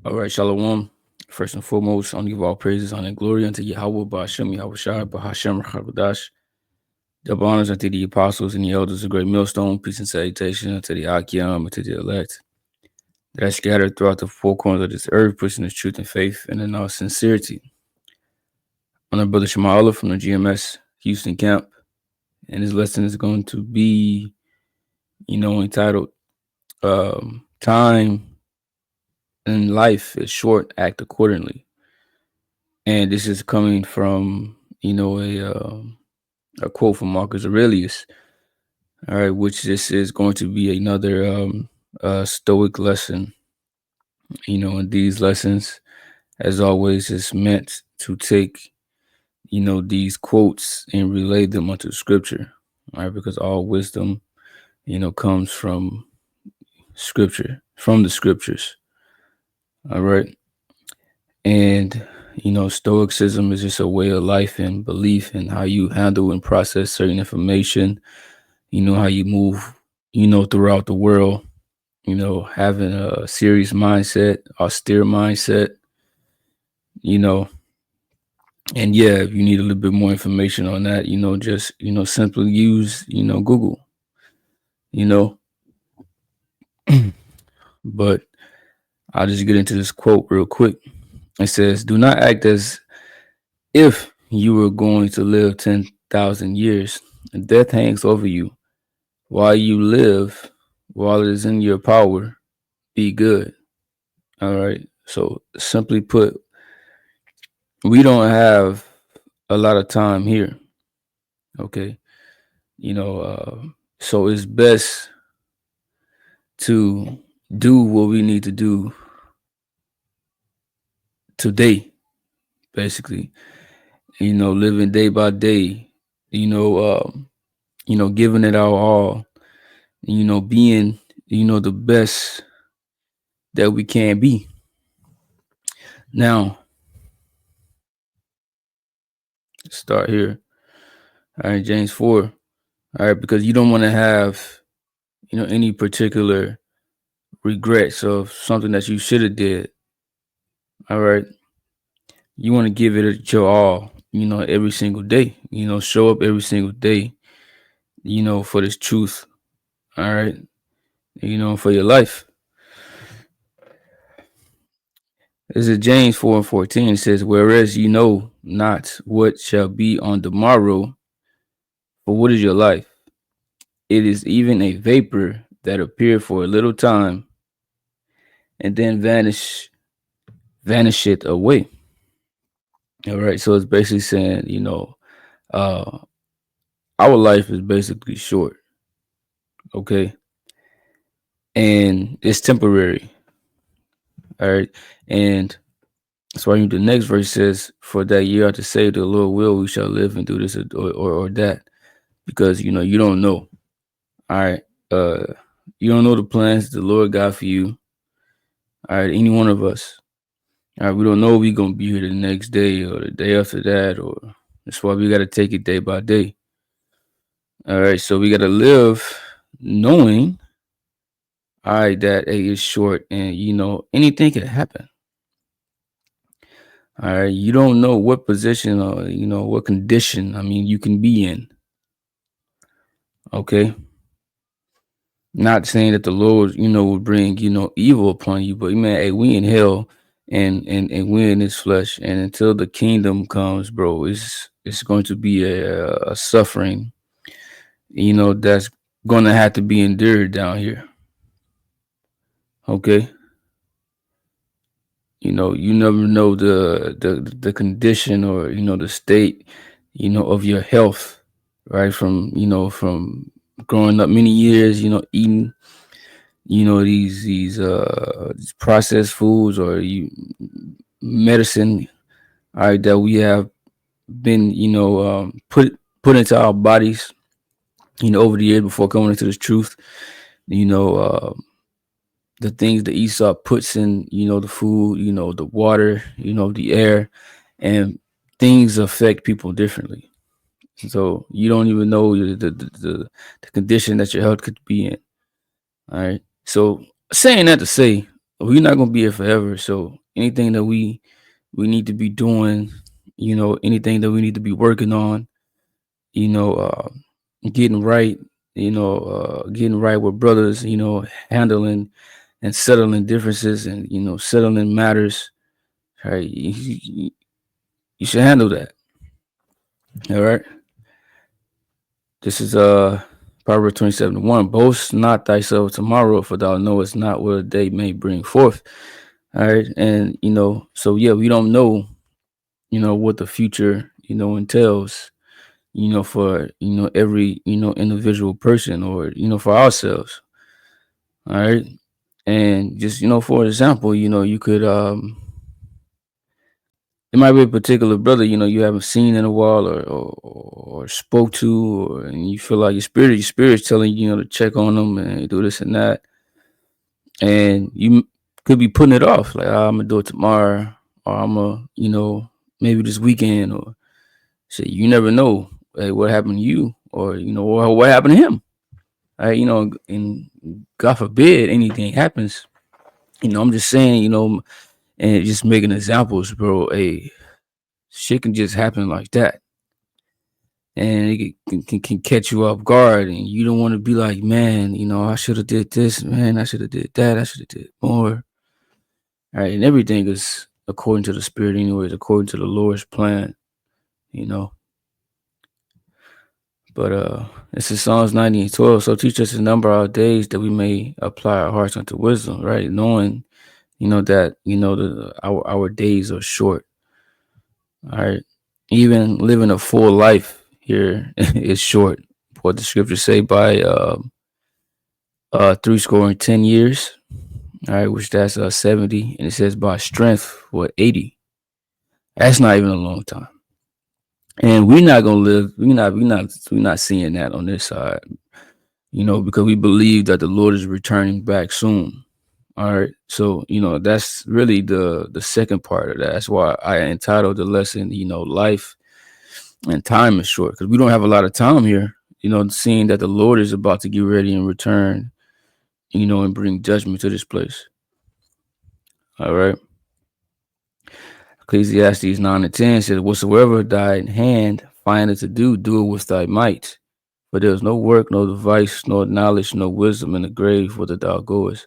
All right, Shalom. First and foremost, I want to give all praises, honor, and glory unto Yahweh, Ba'ashem, Yahweh Shai, Bahashem, Rabadash. Double honors unto the apostles and the elders of Great Millstone. Peace and salutation unto the Akim and to the elect that are scattered throughout the four corners of this earth, pushing this truth and faith and in all sincerity. I'm our brother Shema Allah from the GMS Houston camp, and his lesson is going to be, entitled Time in Life is Short, Act Accordingly. And this is coming from, a quote from Marcus Aurelius. All right, which this is going to be another Stoic lesson. And these lessons, as always, is meant to take, these quotes and relay them unto Scripture. All right, because all wisdom, comes from Scripture, from the Scriptures. All right, and Stoicism is just a way of life and belief in how you handle and process certain information, how you move, throughout the world, having a serious mindset, austere mindset, and yeah, if you need a little bit more information on that, just, simply use, Google, but I'll just get into this quote real quick. It says, "Do not act as if you were going to live 10,000 years, and death hangs over you. While you live, while it is in your power, be good." All right. So simply put, we don't have a lot of time here. Okay. So it's best to do what we need to do today, basically. Living day by day, giving it our all, being, the best that we can be. Now, start here. All right, James 4. All right, because you don't want to have, any particular regrets of something that you should have did. All right. You want to give it your all, every single day. Show up every single day, for this truth. All right. For your life. This is James 4 and 14. It says, "Whereas you know not what shall be on the morrow, for what is your life? It is even a vapor that appear for a little time and then vanisheth away." All right. So it's basically saying, our life is basically short. Okay. And it's temporary. All right. And that's why the next verse says, "For that ye are to say, the Lord will, we shall live and do this or that." Because, you don't know. All right. You don't know the plans the Lord got for you. All right. Any one of us. All right. We don't know we're going to be here the next day or the day after that. Or that's why we got to take it day by day. All right. So we got to live knowing, all right, that it is short and, anything can happen. All right. You don't know what position or, what condition, you can be in. Okay. Not saying that the Lord, will bring, evil upon you, but man, hey, we in hell and we in this flesh. And until the kingdom comes, bro, it's going to be a suffering, that's going to have to be endured down here. Okay. You never know the condition or, the state, of your health, right? From growing up many years, eating, these processed foods or medicine, all right, that we have been, put into our bodies, over the years before coming into this truth, the things that Esau puts in, the food, the water, the air, and things affect people differently. So you don't even know the condition that your health could be in. All right. So saying that to say, we're not gonna be here forever. So anything that we need to be doing, anything that we need to be working on, you know, getting right, getting right with brothers, handling and settling differences and settling matters. Right, you should handle that. All right. This is Proverbs 27:1. Boast not thyself tomorrow, for thou knowest not what a day may bring forth. All right, and so yeah, we don't know, what the future, entails, for every individual person, or for ourselves. All right, and just for example, you could it might be a particular brother, you haven't seen in a while, or spoke to, and you feel like your spirit's telling you, to check on them and do this and that, and could be putting it off, like, I'm gonna do it tomorrow, or I'm gonna, maybe this weekend, or shit. You never know, like, what happened to you, or or what happened to him. Right, and God forbid anything happens. I'm just saying, and just making examples, bro. Hey, shit can just happen like that, and it can catch you off guard, and you don't want to be like, man, I should have did this, man, I should have did that, I should have did more. All right, and everything is according to the Spirit, anyways, according to the Lord's plan, you know. But this is Psalms 90:12. So teach us to number our days, that we may apply our hearts unto wisdom, right? Knowing, that our days are short. All right. Even living a full life here is short. What the scriptures say, by 10 years. All right, which that's 70, and it says by strength, 80. That's not even a long time. And we're not gonna live. We're not seeing that on this side. Because we believe that the Lord is returning back soon. All right. So, that's really the second part of that. That's why I entitled the lesson, life and time is short, because we don't have a lot of time here, seeing that the Lord is about to get ready and return, and bring judgment to this place. All right. Ecclesiastes 9:10 says, whatsoever thy hand findeth to do, do it with thy might. For there is no work, no device, no knowledge, no wisdom in the grave whither thou goest.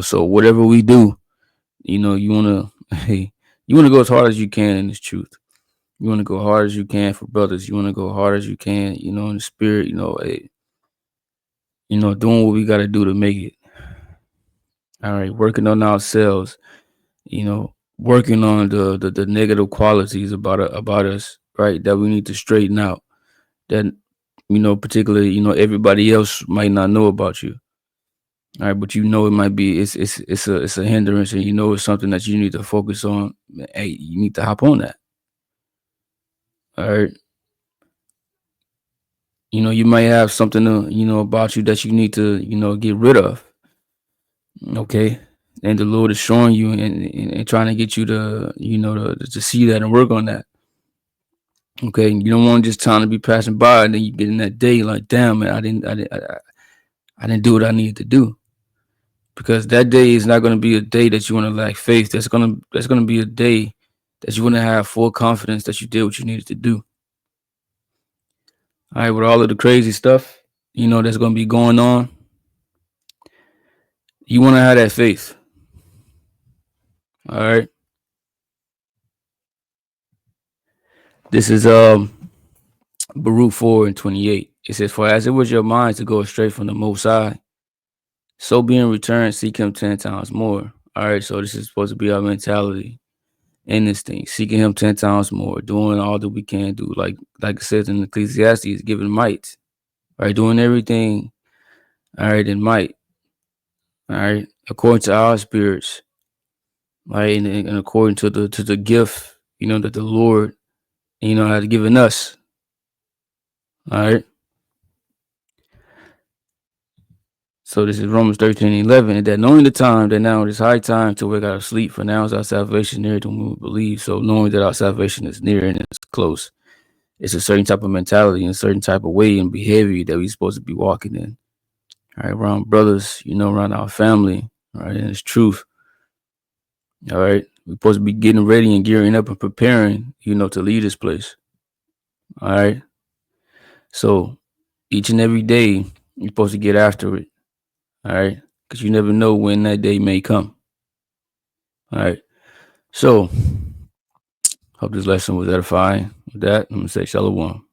So whatever we do, you wanna you wanna go as hard as you can in this truth. You wanna go hard as you can for brothers. You wanna go hard as you can, in the spirit, doing what we gotta do to make it. All right, working on ourselves, working on the negative qualities about us, right? That we need to straighten out. That particularly, everybody else might not know about you. All right, but it might be it's a hindrance, and it's something that you need to focus on. Hey, you need to hop on that. All right. You might have something about you that you need to, get rid of. Okay. And the Lord is showing you, and trying to get you to, to see that and work on that. Okay. You don't want just time to be passing by, and then you get in that day like, damn, man, I didn't do what I needed to do. Because that day is not going to be a day that you want to lack faith. That's gonna be a day that you want to have full confidence that you did what you needed to do. All right, with all of the crazy stuff, that's gonna be going on, you want to have that faith. All right. This is Baruch 4:28. It says, for as it was your mind to go astray from the Most High, so being returned, seek him 10 times more. All right, so this is supposed to be our mentality in this thing, seeking him 10 times more, doing all that we can do. Like it says in Ecclesiastes, giving might, right? Doing everything, all right, in might, all right, according to our spirits, right, and according to the gift, that the Lord, has given us. All right. So this is Romans 13:11, and that knowing the time, that now it is high time to wake out of sleep, for now is our salvation near to whom we believe. So knowing that our salvation is near and it's close, it's a certain type of mentality and a certain type of way and behavior that we're supposed to be walking in. All right, around brothers, around our family, right, and it's truth. All right. We're supposed to be getting ready and gearing up and preparing, to leave this place. All right. So each and every day, you're supposed to get after it. All right. Because you never know when that day may come. All right. So hope this lesson was edifying. With that, I'm going to say shalom.